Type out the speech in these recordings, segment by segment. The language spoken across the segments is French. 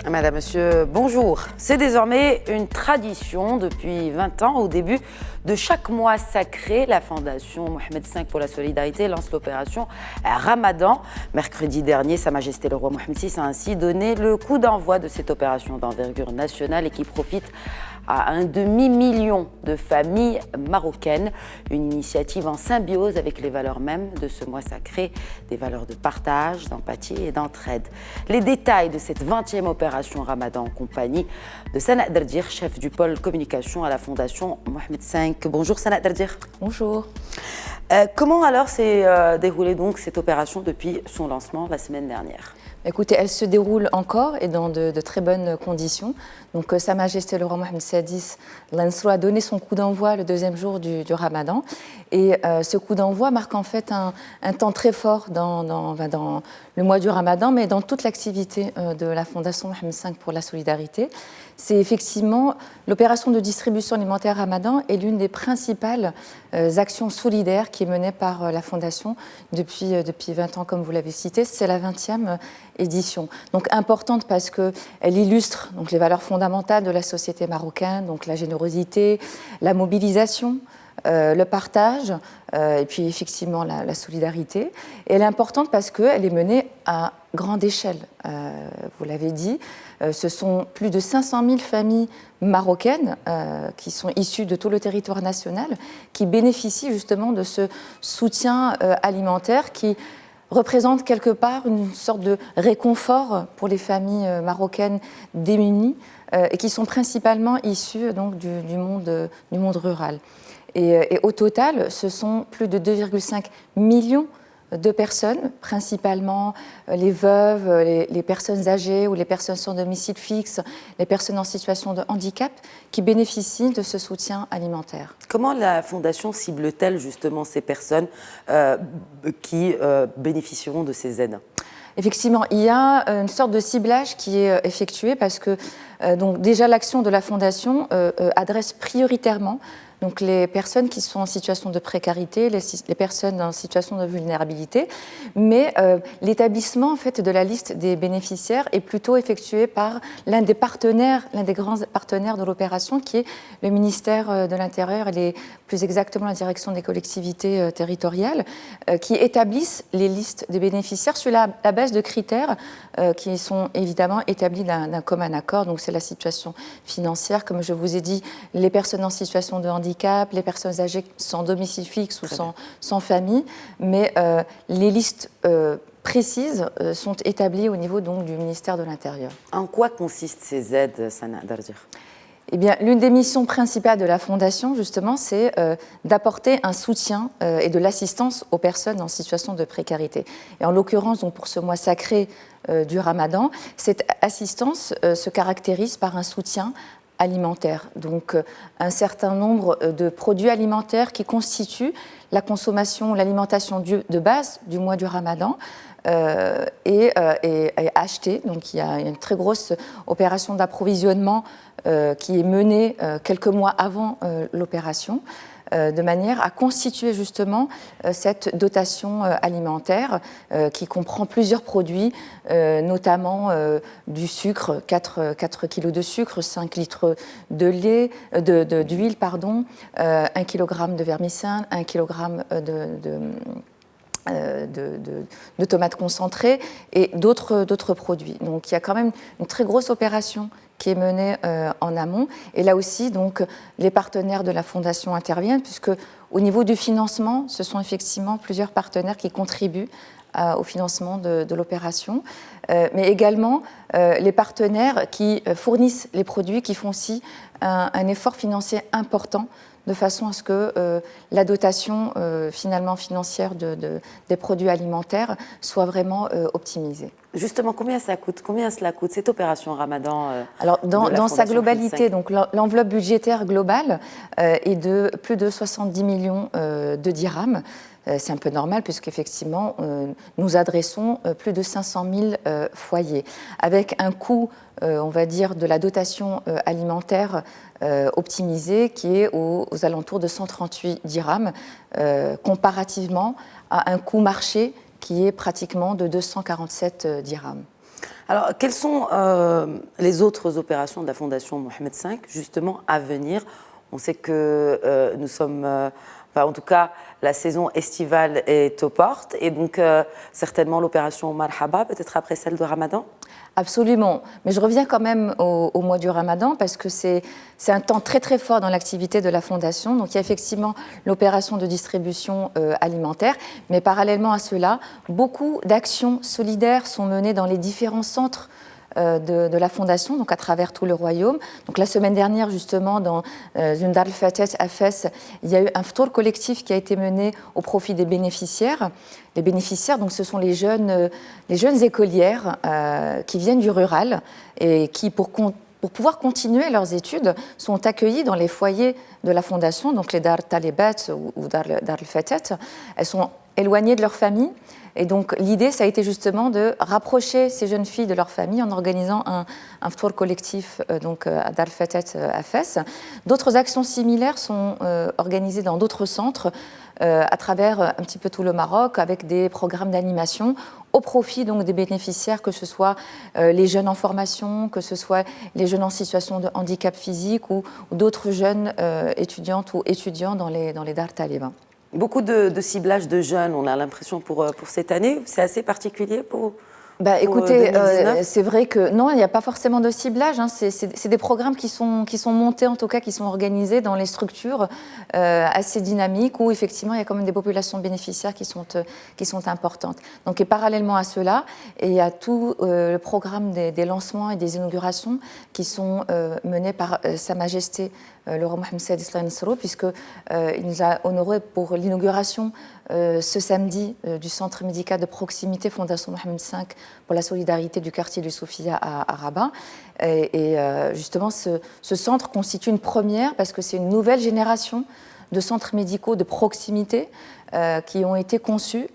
Madame, Monsieur, bonjour. C'est désormais une tradition depuis 20 ans. Au début de chaque mois sacré, la Fondation Mohamed V pour la solidarité lance l'opération Ramadan. Mercredi dernier, Sa Majesté le roi Mohamed VI a ainsi donné le coup d'envoi de cette opération d'envergure nationale et qui profite à un demi-million de familles marocaines. Une initiative en symbiose avec les valeurs mêmes de ce mois sacré, des valeurs de partage, d'empathie et d'entraide. Les détails de cette 20e opération Ramadan en compagnie de Sana Derdir, chef du pôle communication à la Fondation Mohamed V. Bonjour Sana Derdir. Bonjour. Comment alors s'est déroulée donc cette opération depuis son lancement la semaine dernière ? Écoutez, elle se déroule encore et dans de très bonnes conditions. Donc, Sa Majesté le roi Mohamed VI a donné son coup d'envoi le deuxième jour du Ramadan. Et ce coup d'envoi marque en fait un temps très fort dans le mois du Ramadan, mais dans toute l'activité de la Fondation Mohamed V pour la solidarité. C'est effectivement l'opération de distribution alimentaire Ramadan est l'une des principales actions solidaires qui est menée par la Fondation depuis 20 ans, comme vous l'avez cité. C'est la 20e édition. Donc importante parce qu'elle illustre donc, les valeurs fondamentales de la société marocaine, donc la générosité, la mobilisation, le partage et puis effectivement la solidarité. Et elle est importante parce qu'elle est menée à grande échelle. Vous l'avez dit, ce sont plus de 500 000 familles marocaines qui sont issues de tout le territoire national qui bénéficient justement de ce soutien alimentaire qui représente quelque part une sorte de réconfort pour les familles marocaines démunies et qui sont principalement issues donc, du monde rural. Et au total, ce sont plus de 2,5 millions de personnes, principalement les veuves, les personnes âgées ou les personnes sans domicile fixe, les personnes en situation de handicap, qui bénéficient de ce soutien alimentaire. Comment la Fondation cible-t-elle justement ces personnes qui bénéficieront de ces aides ? Effectivement, il y a une sorte de ciblage qui est effectué parce que donc déjà l'action de la Fondation adresse prioritairement donc les personnes qui sont en situation de précarité, les personnes en situation de vulnérabilité, mais l'établissement en fait, de la liste des bénéficiaires est plutôt effectué par l'un des grands partenaires de l'opération, qui est le ministère de l'Intérieur et plus exactement la direction des collectivités territoriales, qui établissent les listes des bénéficiaires sur la base de critères qui sont évidemment établis d'un commun accord. Donc c'est la situation financière, comme je vous ai dit, les personnes en situation de handicap, les personnes âgées sans domicile fixe ou sans famille, mais les listes précises sont établies au niveau donc, du ministère de l'Intérieur. En quoi consistent ces aides, Sana Derdir ? Eh bien, l'une des missions principales de la Fondation, justement, c'est d'apporter un soutien et de l'assistance aux personnes en situation de précarité. Et en l'occurrence, donc, pour ce mois sacré du Ramadan, cette assistance se caractérise par un soutien alimentaire. Donc, un certain nombre de produits alimentaires qui constituent la consommation, l'alimentation de base du mois du Ramadan est achetée. Donc, il y a une très grosse opération d'approvisionnement qui est menée quelques mois avant l'opération, de manière à constituer justement cette dotation alimentaire qui comprend plusieurs produits, notamment du sucre, 4 kg de sucre, 5 litres de lait, d'huile, 1 kg de vermicelle, 1 kg de tomates concentrées et d'autres produits. Donc il y a quand même une très grosse opération qui est menée en amont. Et là aussi, donc, les partenaires de la Fondation interviennent, puisque au niveau du financement, ce sont effectivement plusieurs partenaires qui contribuent au financement de l'opération, mais également les partenaires qui fournissent les produits, qui font aussi un effort financier important de façon à ce que la dotation finalement financière des produits alimentaires soit vraiment optimisée. Justement, combien cela coûte cette opération Ramadan Alors, dans sa globalité, donc l'enveloppe budgétaire globale est de plus de 70 millions de dirhams. C'est un peu normal puisqu'effectivement, nous adressons plus de 500 000 foyers, avec un coût, on va dire, de la dotation alimentaire optimisée qui est aux alentours de 138 dirhams, comparativement à un coût marché qui est pratiquement de 247 dirhams. Alors, quelles sont les autres opérations de la Fondation Mohamed V, justement, à venir? On sait que nous sommes, en tout cas, la saison estivale est aux portes, et donc certainement l'opération Marhaba, peut-être après celle de Ramadan? Absolument, mais je reviens quand même au mois du Ramadan parce que c'est un temps très très fort dans l'activité de la Fondation. Donc il y a effectivement l'opération de distribution alimentaire, mais parallèlement à cela, beaucoup d'actions solidaires sont menées dans les différents centres de la Fondation, donc à travers tout le royaume. Donc la semaine dernière, justement, dans une Dar al-Fatet à Fès, il y a eu un ftour collectif qui a été mené au profit des bénéficiaires. Les bénéficiaires, donc, ce sont les jeunes écolières qui viennent du rural et qui, pour pouvoir continuer leurs études, sont accueillies dans les foyers de la Fondation, donc les Dar Talibat ou Dar al-Fatet. Elles sont éloignées de leur famille. Et donc l'idée, ça a été justement de rapprocher ces jeunes filles de leur famille en organisant un ftour collectif donc, à Dar al-Fatet à Fès. D'autres actions similaires sont organisées dans d'autres centres à travers un petit peu tout le Maroc avec des programmes d'animation au profit donc, des bénéficiaires, que ce soit les jeunes en formation, que ce soit les jeunes en situation de handicap physique ou d'autres jeunes étudiantes ou étudiants dans les Dar Taliba. Beaucoup de ciblage de jeunes, on a l'impression pour cette année. C'est assez particulier pour écoutez, c'est vrai que non, il n'y a pas forcément de ciblage. Hein. C'est des programmes qui sont montés, en tout cas, qui sont organisés dans les structures assez dynamiques où effectivement il y a quand même des populations bénéficiaires qui sont importantes. Donc, et parallèlement à cela, il y a tout le programme des lancements et des inaugurations qui sont menés par Sa Majesté le roi Mohamed VI Islam Nsro, puisqu'il nous a honorés pour l'inauguration ce samedi du centre médical de proximité Fondation Mohamed V pour la solidarité du quartier du Soufia à Rabat. Et justement, ce centre constitue une première parce que c'est une nouvelle génération de centres médicaux de proximité qui ont été conçus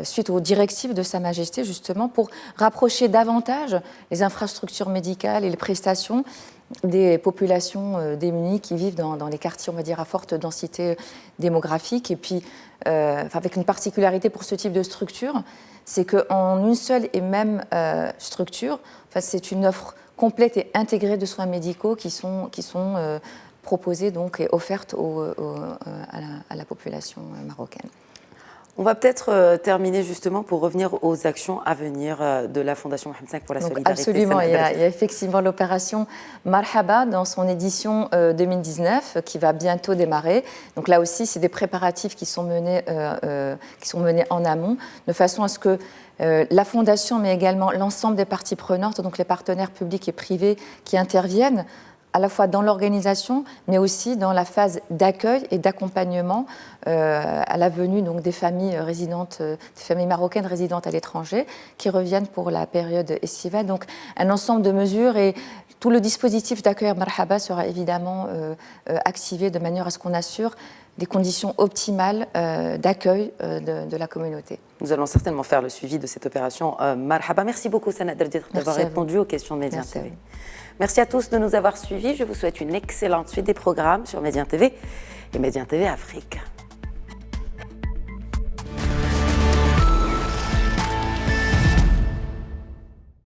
suite aux directives de Sa Majesté, justement, pour rapprocher davantage les infrastructures médicales et les prestations des populations démunies qui vivent dans les quartiers, on va dire, à forte densité démographique. Et puis, avec une particularité pour ce type de structure, c'est qu'en une seule et même structure, c'est une offre complète et intégrée de soins médicaux qui sont proposés donc, et offertes à la population marocaine. On va peut-être terminer justement pour revenir aux actions à venir de la Fondation Mohamed V pour la solidarité. Absolument, il y a effectivement l'opération Marhaba dans son édition 2019 qui va bientôt démarrer. Donc là aussi, c'est des préparatifs qui sont menés en amont de façon à ce que la Fondation, mais également l'ensemble des parties prenantes, donc les partenaires publics et privés qui interviennent à la fois dans l'organisation, mais aussi dans la phase d'accueil et d'accompagnement à la venue donc, des familles marocaines résidentes à l'étranger qui reviennent pour la période estivale. Donc un ensemble de mesures et tout le dispositif d'accueil Marhaba sera évidemment activé de manière à ce qu'on assure des conditions optimales d'accueil de la communauté. Nous allons certainement faire le suivi de cette opération Marhaba. Merci beaucoup, Sana Derdir, d'avoir répondu aux questions de Médien TV. Merci à tous de nous avoir suivis. Je vous souhaite une excellente suite des programmes sur Médien TV et Médien TV Afrique.